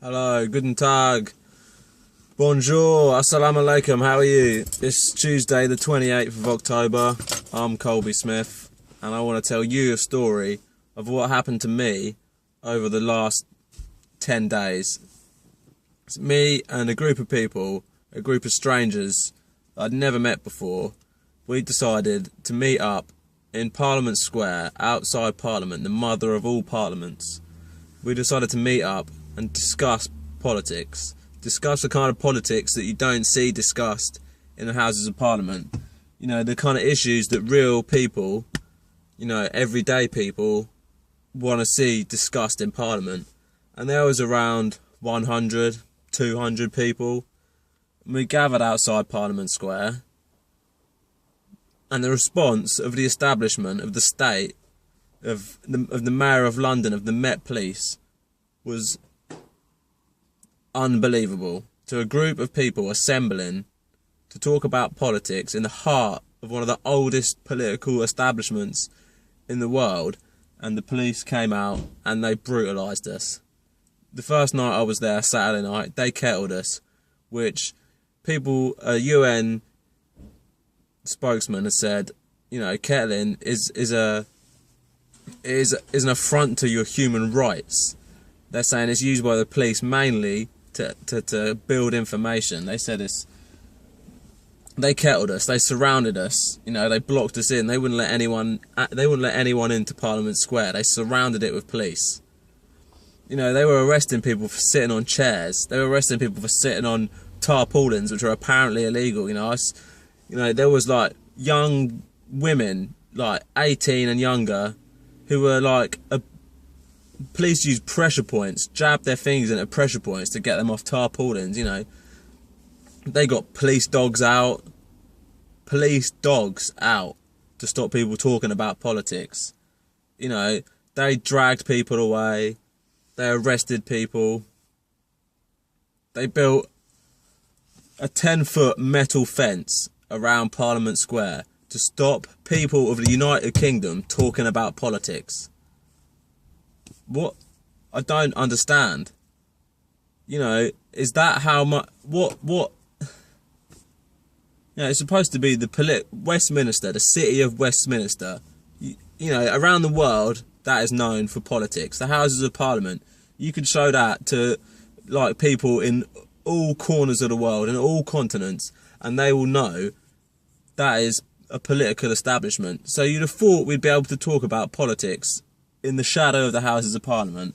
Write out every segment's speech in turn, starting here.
Hello, guten Tag, bonjour, assalamu alaikum, how are you? It's Tuesday the 28th of October, I'm Colby Smith, and I want to tell you a story of what happened to me over the last 10 days. It's me and a group of people, a group of strangers I'd never met before. We decided to meet up in Parliament Square, outside Parliament, the mother of all parliaments. We decided to meet up and discuss politics. Discuss the kind of politics that you don't see discussed in the Houses of Parliament. You know, the kind of issues that real people, you know, everyday people want to see discussed in Parliament. And there was around 100, 200 people. We gathered outside Parliament Square. And the response of the establishment, of the state, of the Mayor of London, of the Met Police, was unbelievable. To a group of people assembling to talk about politics in the heart of one of the oldest political establishments in the world, and the police came out and they brutalised us. The first night I was there, Saturday night, they kettled us, which people, a UN spokesman has said, you know, Kettling is an affront to your human rights. They're saying it's used by the police mainly to build information. They said they kettled us, they surrounded us, you know, they blocked us in. They wouldn't let anyone into Parliament Square. They surrounded it with police. You know, they were arresting people for sitting on chairs. They were arresting people for sitting on tarpaulins, which are apparently illegal. You know, there was like young women, like 18 and younger, who were like, police used pressure points, jabbed their fingers into pressure points to get them off tarpaulins, you know. They got police dogs out to stop people talking about politics. You know, they dragged people away, they arrested people, they built a 10-foot metal fence around Parliament Square to stop people of the United Kingdom talking about politics. What? I don't understand. You know, is that how much? What? You know, it's supposed to be Westminster, the city of Westminster. You know, around the world, that is known for politics. The Houses of Parliament. You could show that to like people in all corners of the world, in all continents, and they will know that is a political establishment. So you'd have thought we'd be able to talk about politics in the shadow of the Houses of Parliament.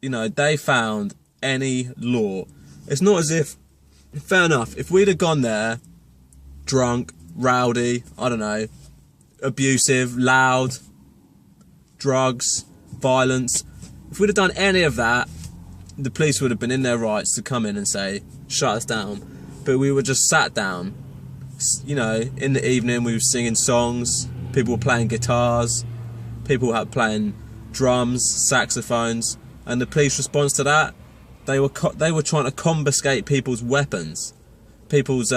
You know, they found any law. It's not as if, fair enough, if we'd have gone there, drunk, rowdy, I don't know, abusive, loud, drugs, violence, if we'd have done any of that, the police would have been in their rights to come in and say, shut us down. But we were just sat down. You know, in the evening we were singing songs, people were playing guitars, people were playing drums, saxophones, and the police response to that, they were trying to confiscate people's weapons, people's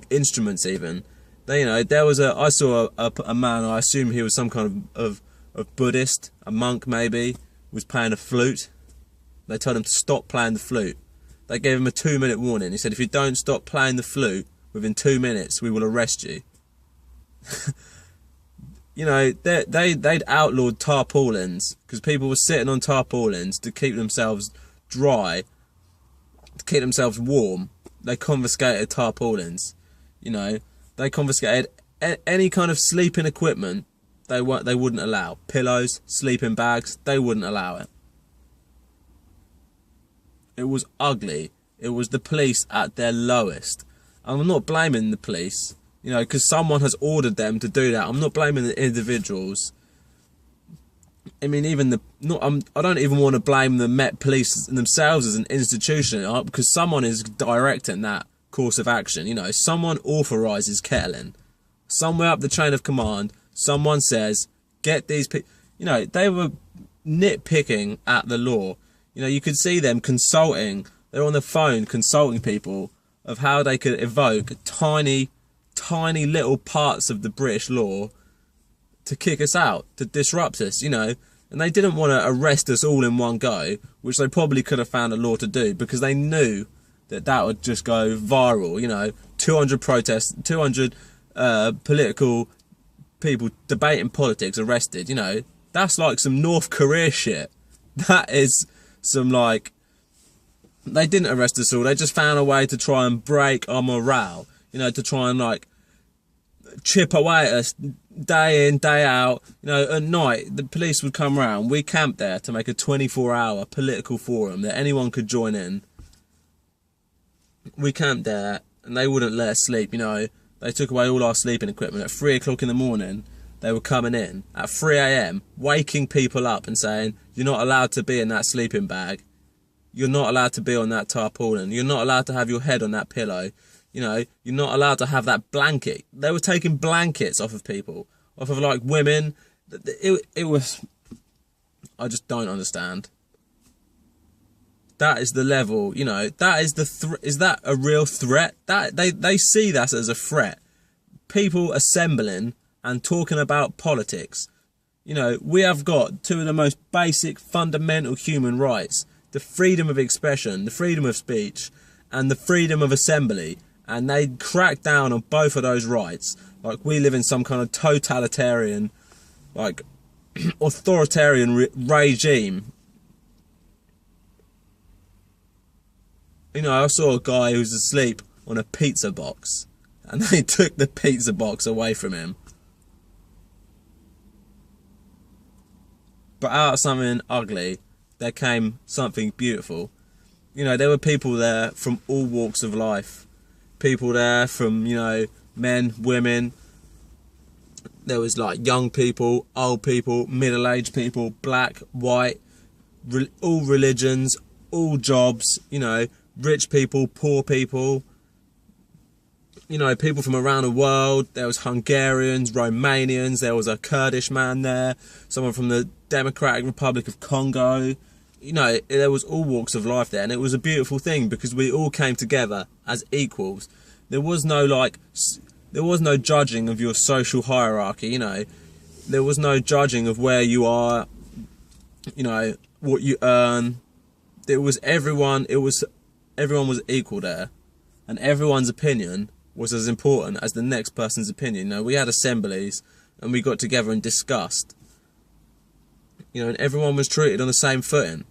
instruments even. They, you know, I saw a man, I assume he was some kind of Buddhist, a monk maybe, was playing a flute. They told him to stop playing the flute. They gave him a 2-minute warning. He said, if you don't stop playing the flute within 2 minutes, we will arrest you. You know, they'd outlawed tarpaulins because people were sitting on tarpaulins to keep themselves dry, to keep themselves warm. They confiscated tarpaulins. You know, they confiscated any kind of sleeping equipment. They wouldn't allow pillows, sleeping bags. They wouldn't allow it. It was ugly. It was the police at their lowest. And I'm not blaming the police. You know, because someone has ordered them to do that. I'm not blaming the individuals. I mean, I don't even want to blame the Met Police themselves as an institution, because someone is directing that course of action. You know, someone authorises kettling. Somewhere up the chain of command, someone says, get these people. You know, they were nitpicking at the law. You know, you could see them consulting. They're on the phone consulting people of how they could evoke tiny little parts of the British law to kick us out, to disrupt us. You know, And they didn't want to arrest us all in one go, which they probably could have found a law to do, because they knew that would just go viral. You know, 200 protests, 200 political people debating politics arrested. You know, that's like some North Korea shit. That is some, like, they didn't arrest us all. They just found a way to try and break our morale. You know, to try and, like, chip away at us day in, day out. You know, at night, the police would come around. We camped there to make a 24-hour political forum that anyone could join in. We camped there, and they wouldn't let us sleep. You know, they took away all our sleeping equipment. At 3 o'clock in the morning, they were coming in at 3 a.m, waking people up and saying, you're not allowed to be in that sleeping bag. You're not allowed to be on that tarpaulin. You're not allowed to have your head on that pillow. You know, you're not allowed to have that blanket. They were taking blankets off of people, off of, like, women. It was... I just don't understand. That is the level, you know, that is the... Is that a real threat? That they see that as a threat. People assembling and talking about politics. You know, we have got two of the most basic, fundamental human rights. The freedom of expression, the freedom of speech, and the freedom of assembly. And they crack down on both of those rights. Like, we live in some kind of totalitarian, like, authoritarian regime. You know, I saw a guy who was asleep on a pizza box, and they took the pizza box away from him. But out of something ugly, there came something beautiful. You know, there were people there from all walks of life. People there from, you know, men, women. There was, like, young people, old people, middle-aged people, black, white, all religions, all jobs, you know, rich people, poor people, you know, people from around the world. There was Hungarians, Romanians, there was a Kurdish man there, someone from the Democratic Republic of Congo. You know, there was all walks of life there, and it was a beautiful thing because we all came together as equals. There was no, like, there was no judging of your social hierarchy, you know. There was no judging of where you are, you know, what you earn. It was everyone was equal there, and everyone's opinion was as important as the next person's opinion. You know, we had assemblies, and we got together and discussed. You know, and everyone was treated on the same footing.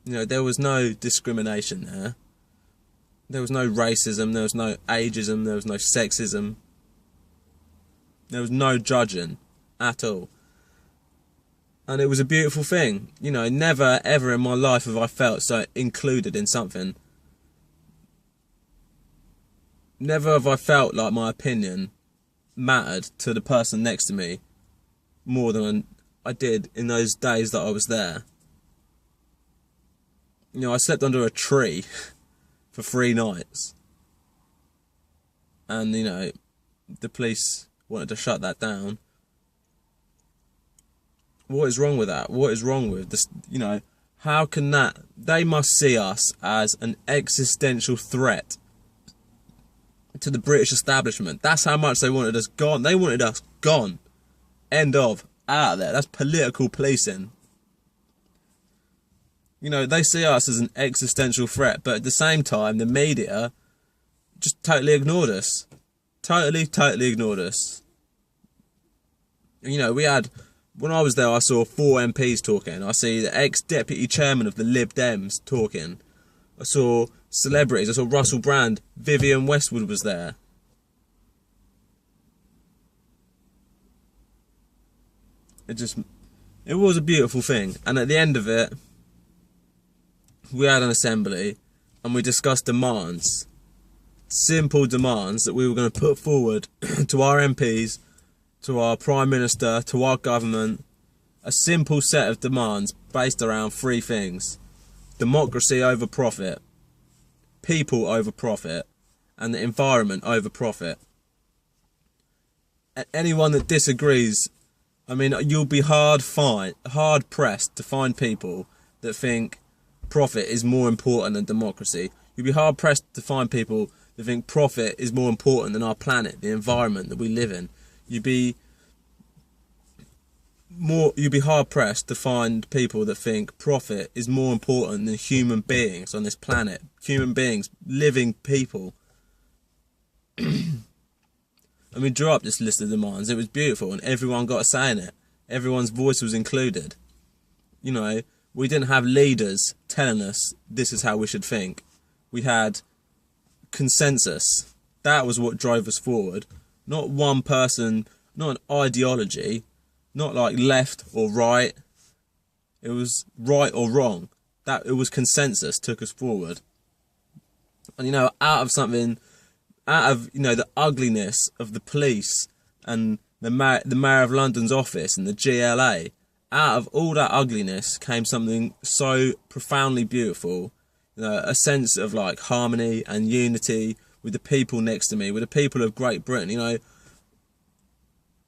You know, there was no discrimination there. There was no racism, there was no ageism, there was no sexism. There was no judging at all. And it was a beautiful thing. You know, never ever in my life have I felt so included in something. Never have I felt like my opinion mattered to the person next to me more than I did in those days that I was there. You know, I slept under a tree for 3 nights. And, you know, the police wanted to shut that down. What is wrong with that? What is wrong with this? You know, how can that... They must see us as an existential threat to the British establishment. That's how much they wanted us gone. They wanted us gone. End of. Out of there. That's political policing. You know, they see us as an existential threat, but at the same time, the media just totally ignored us. Totally ignored us. You know, we had... When I was there, I saw 4 MPs talking. I see the ex-deputy chairman of the Lib Dems talking. I saw celebrities. I saw Russell Brand. Vivian Westwood was there. It was a beautiful thing. And at the end of it, we had an assembly and we discussed demands. Simple demands that we were going to put forward to our MPs, to our Prime Minister, to our government. A simple set of demands based around 3 things. Democracy over profit, people over profit, and the environment over profit. Anyone that disagrees, I mean, you'll be hard pressed to find people that think profit is more important than democracy. You'll be hard pressed to find people that think profit is more important than our planet, the environment that we live in. you'd be hard pressed to find people that think profit is more important than human beings on this planet. Human beings, living people. And we drew up this list of demands. It was beautiful, and everyone got a say in it. Everyone's voice was included. You know, we didn't have leaders telling us this is how we should think. We had consensus. That was what drove us forward. Not one person, not an ideology, not like left or right. It was right or wrong. It was consensus took us forward. And you know, out of the ugliness of the police and the Mayor of London's office and the GLA, out of all that ugliness came something so profoundly beautiful. You know, a sense of like harmony and unity with the people next to me, with the people of Great Britain. You know,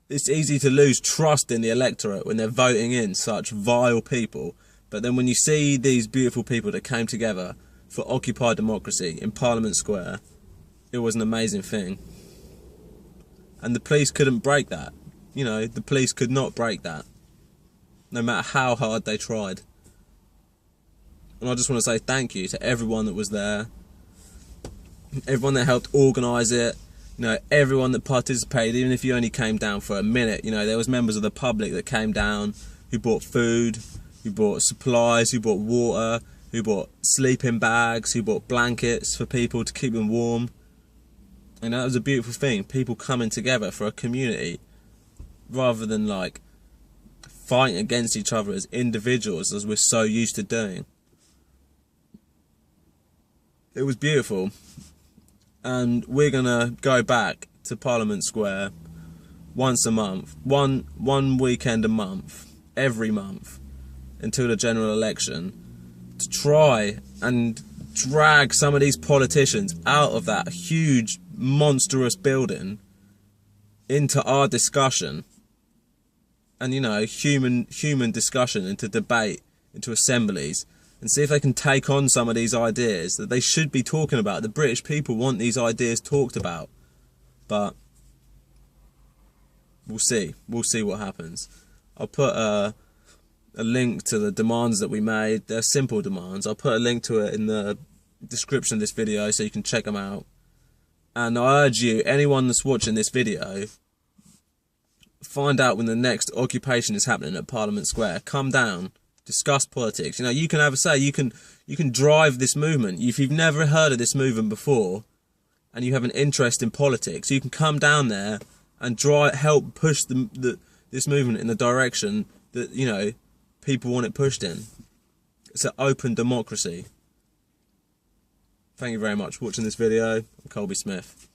it's easy to lose trust in the electorate when they're voting in such vile people. But then when you see these beautiful people that came together for occupied democracy in Parliament Square, it was an amazing thing. And the police couldn't break that. You know, the police could not break that, no matter how hard they tried. And I just want to say thank you to everyone that was there, everyone that helped organise it, you know, everyone that participated, even if you only came down for a minute. You know, there was members of the public that came down, who bought food, who bought supplies, who bought water, who bought sleeping bags, who bought blankets for people to keep them warm. And that was a beautiful thing, people coming together for a community, rather than like fighting against each other as individuals, as we're so used to doing. It was beautiful. And we're gonna go back to Parliament Square once a month, one weekend a month, every month, until the general election, to try and drag some of these politicians out of that huge, monstrous building into our discussion. And, you know, human discussion, into debate, into assemblies, and see if they can take on some of these ideas that they should be talking about. The British people want these ideas talked about. But we'll see. We'll see what happens. I'll put a link to the demands that we made. They're simple demands. I'll put a link to it in the description of this video so you can check them out. And I urge you, anyone that's watching this video, find out when the next occupation is happening at Parliament Square. Come down, discuss politics. You know, you can have a say. You can drive this movement. If you've never heard of this movement before, and you have an interest in politics, you can come down there and help push this movement in the direction that, you know, people want it pushed in. It's an open democracy. Thank you very much for watching this video. I'm Colby Smith.